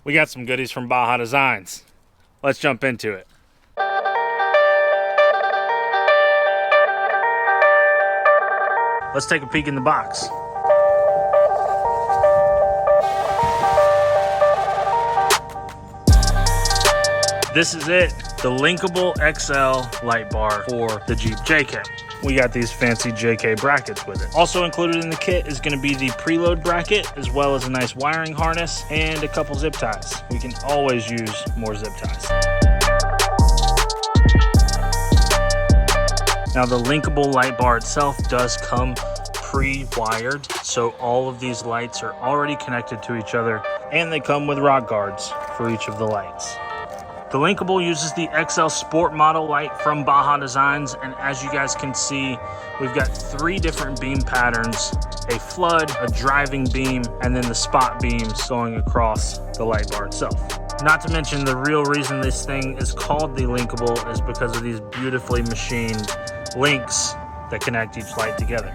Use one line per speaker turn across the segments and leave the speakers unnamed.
We got some goodies from Baja Designs. Let's jump into it. Let's take a peek in the box. This is it, the Linkable XL light bar for the Jeep JK. We got these fancy JK brackets with it. Also included in the kit is going to be the preload bracket, as well as a nice wiring harness and a couple zip ties. We can always use more zip ties. Now the Linkable light bar itself does come pre-wired, so all of these lights are already connected to each other, and they come with rod guards for each of the lights. The Linkable uses the XL Sport model light from Baja Designs, and as you guys can see, we've got 3 different beam patterns: a flood, a driving beam, and then the spot beams going across the light bar itself. Not to mention, the real reason this thing is called the Linkable is because of these beautifully machined links that connect each light together.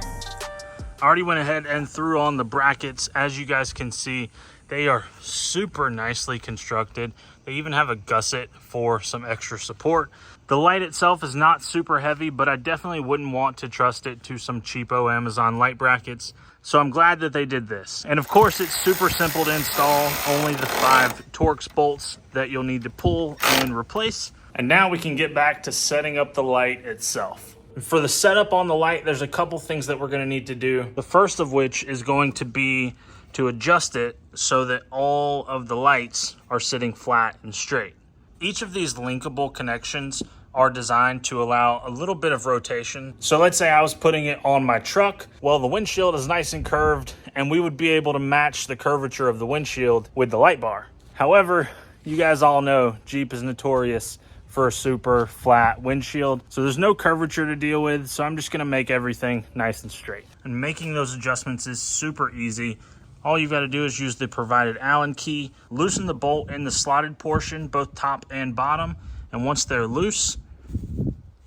I already went ahead and threw on the brackets. As you guys can see, they are super nicely constructed. They even have a gusset for some extra support. The light itself is not super heavy, but I definitely wouldn't want to trust it to some cheapo Amazon light brackets. So I'm glad that they did this. And of course, it's super simple to install. Only the 5 Torx bolts that you'll need to pull and replace. And now we can get back to setting up the light itself. For the setup on the light, there's a couple things that we're going to need to do. The first of which is going to be to adjust it so that all of the lights are sitting flat and straight. Each of these linkable connections are designed to allow a little bit of rotation. So let's say I was putting it on my truck. Well, the windshield is nice and curved, and we would be able to match the curvature of the windshield with the light bar. However, you guys all know Jeep is notorious for a super flat windshield, so there's no curvature to deal with, so I'm just gonna make everything nice and straight. And making those adjustments is super easy. All you've got to do is use the provided Allen key, loosen the bolt in the slotted portion, both top and bottom, and once they're loose,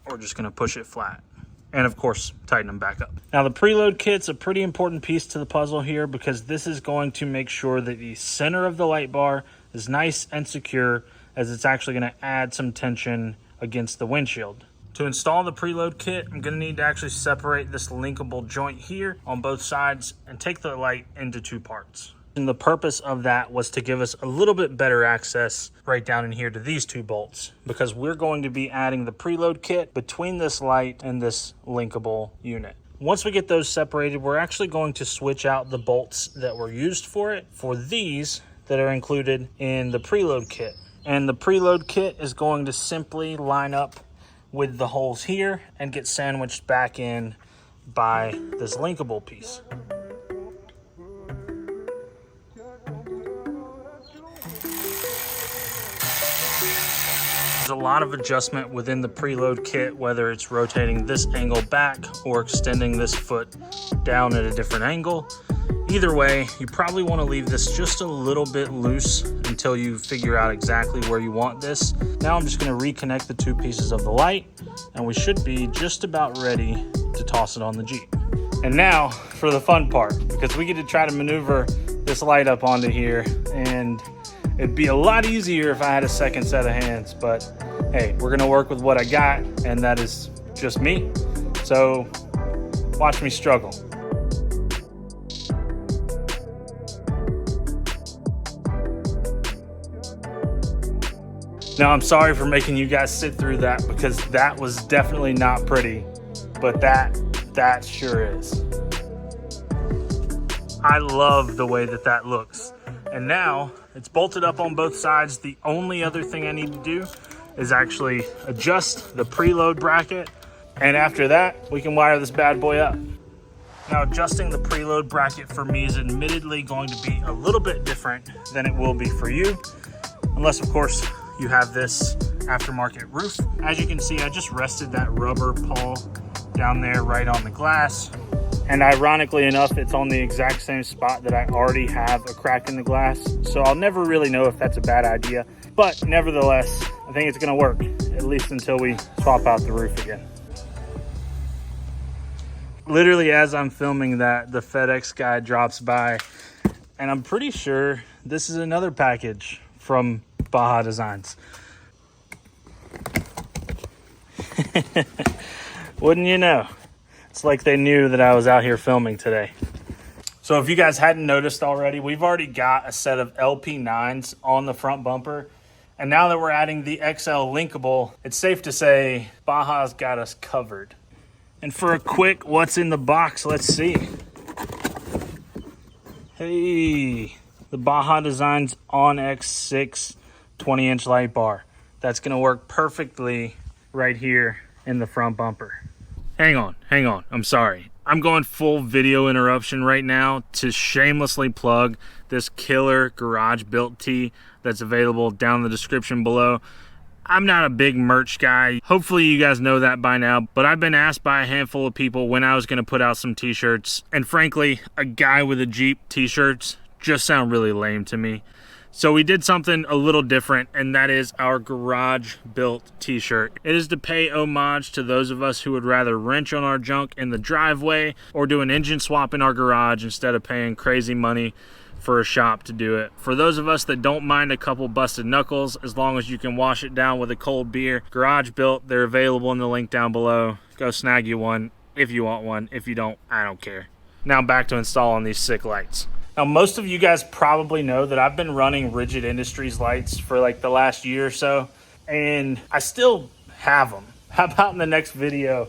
we're just going to push it flat. And of course, tighten them back up. Now the preload kit's a pretty important piece to the puzzle here, because this is going to make sure that the center of the light bar is nice and secure, as it's actually going to add some tension against the windshield. To install the preload kit, I'm going to need to actually separate this linkable joint here on both sides and take the light into 2 parts. And the purpose of that was to give us a little bit better access right down in here to these 2 bolts, because we're going to be adding the preload kit between this light and this linkable unit. Once we get those separated, we're actually going to switch out the bolts that were used for it for these that are included in the preload kit. And the preload kit is going to simply line up with the holes here and get sandwiched back in by this linkable piece. There's a lot of adjustment within the preload kit, whether it's rotating this angle back or extending this foot down at a different angle. Either way, you probably want to leave this just a little bit loose until you figure out exactly where you want this. Now I'm just going to reconnect the 2 pieces of the light, and we should be just about ready to toss it on the Jeep. And now for the fun part, because we get to try to maneuver this light up onto here, and it'd be a lot easier if I had a second set of hands, but hey, we're going to work with what I got, and that is just me. So watch me struggle. Now, I'm sorry for making you guys sit through that, because that was definitely not pretty, but that sure is. I love the way that looks. And now it's bolted up on both sides. The only other thing I need to do is actually adjust the preload bracket. And after that, we can wire this bad boy up. Now, adjusting the preload bracket for me is admittedly going to be a little bit different than it will be for you, unless of course you have this aftermarket roof. As you can see, I just rested that rubber pawl down there right on the glass. And ironically enough, it's on the exact same spot that I already have a crack in the glass. So I'll never really know if that's a bad idea. But nevertheless, I think it's gonna work, at least until we swap out the roof again. Literally as I'm filming that, the FedEx guy drops by, and I'm pretty sure this is another package from Baja Designs. Wouldn't you know? It's like they knew that I was out here filming today. So if you guys hadn't noticed already, we've already got a set of LP9s on the front bumper. And now that we're adding the XL Linkable, it's safe to say Baja's got us covered. And for a quick what's in the box, let's see. Hey, the Baja Designs On X6 20-inch light bar. That's gonna work perfectly right here in the front bumper. Hang on, I'm sorry. I'm going full video interruption right now to shamelessly plug this killer garage built tee that's available down in the description below. I'm not a big merch guy. Hopefully you guys know that by now, but I've been asked by a handful of people when I was gonna put out some t-shirts, and frankly, a guy with a Jeep t-shirts just sound really lame to me. So we did something a little different, and that is our garage built t-shirt. It is to pay homage to those of us who would rather wrench on our junk in the driveway or do an engine swap in our garage instead of paying crazy money for a shop to do it. For those of us that don't mind a couple busted knuckles, as long as you can wash it down with a cold beer, Garage Built, they're available in the link down below. Go snag you one if you want one. If you don't, I don't care. Now back to installing these sick lights. Now, most of you guys probably know that I've been running Rigid Industries lights for like the last year or so, and I still have them. How about in the next video,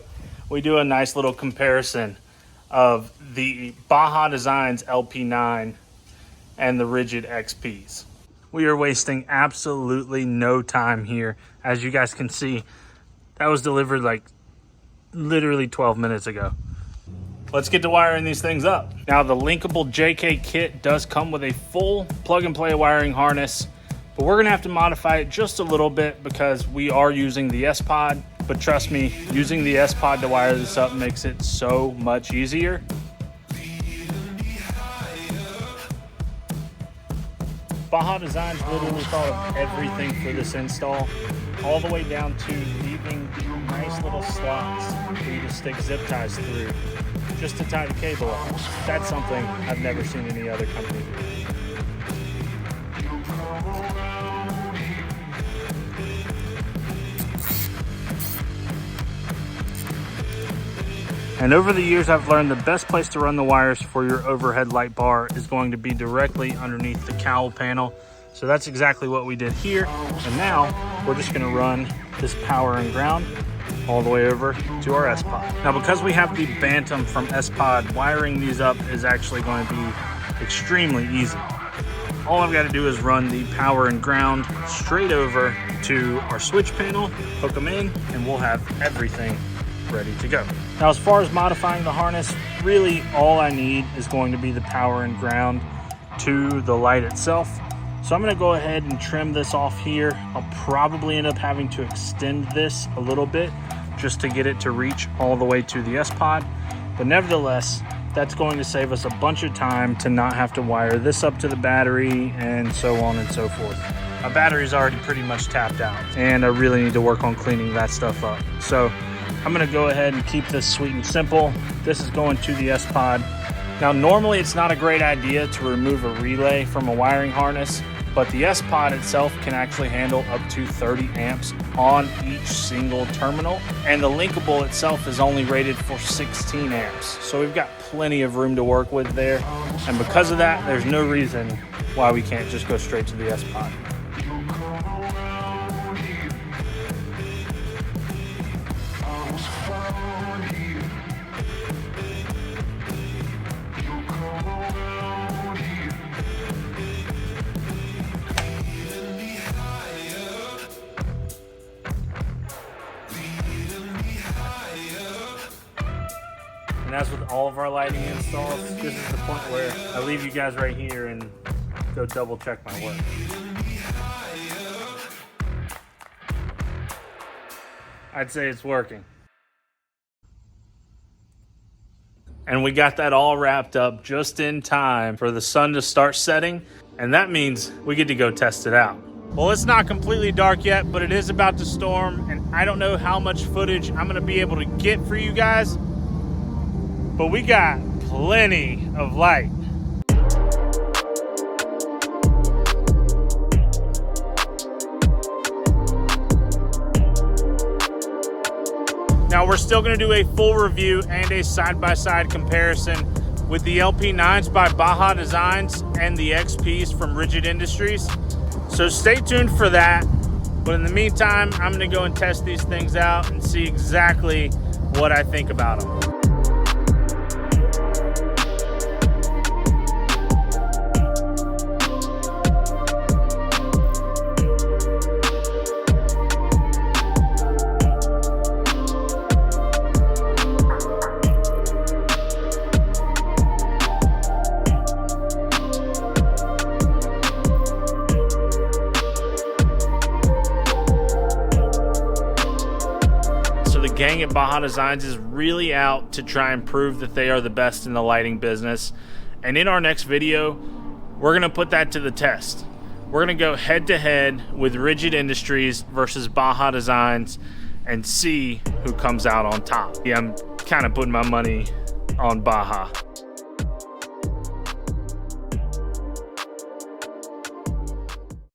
we do a nice little comparison of the Baja Designs LP9 and the Rigid XPs. We are wasting absolutely no time here. As you guys can see, that was delivered like literally 12 minutes ago. Let's get to wiring these things up. Now, the Linkable JK kit does come with a full plug and play wiring harness, but we're gonna have to modify it just a little bit because we are using the S-Pod. But trust me, using the S-Pod to wire this up makes it so much easier. Baja Designs literally thought of everything for this install, all the way down to leaving nice little slots for you to stick zip ties through, just to tie the cable up. That's something I've never seen any other company do. And over the years, I've learned the best place to run the wires for your overhead light bar is going to be directly underneath the cowl panel. So that's exactly what we did here. And now we're just gonna run this power and ground all the way over to our S-Pod. Now, because we have the Bantam from S-Pod, wiring these up is actually going to be extremely easy. All I've got to do is run the power and ground straight over to our switch panel, hook them in, and we'll have everything ready to go. Now, as far as modifying the harness, really all I need is going to be the power and ground to the light itself. So I'm going to go ahead and trim this off here. I'll probably end up having to extend this a little bit just to get it to reach all the way to the S-Pod. But nevertheless, that's going to save us a bunch of time to not have to wire this up to the battery and so on and so forth. My battery's already pretty much tapped out, and I really need to work on cleaning that stuff up. So I'm going to go ahead and keep this sweet and simple. This is going to the S-Pod. Now, normally it's not a great idea to remove a relay from a wiring harness, but the S-Pod itself can actually handle up to 30 amps on each single terminal, and the Linkable itself is only rated for 16 amps. So we've got plenty of room to work with there, and because of that, there's no reason why we can't just go straight to the S-Pod. And as with all of our lighting installs, this is the point where I leave you guys right here and go double check my work. I'd say it's working. And we got that all wrapped up just in time for the sun to start setting, and that means we get to go test it out. Well, it's not completely dark yet, but it is about to storm, and I don't know how much footage I'm gonna be able to get for you guys, but we got plenty of light. we're still gonna do a full review and a side-by-side comparison with the LP9s by Baja Designs and the XPs from Rigid Industries. So stay tuned for that. But in the meantime, I'm gonna go and test these things out and see exactly what I think about them. The gang at Baja Designs is really out to try and prove that they are the best in the lighting business. And in our next video, we're going to put that to the test. We're going to go head to head with Rigid Industries versus Baja Designs and see who comes out on top. Yeah, I'm kind of putting my money on Baja.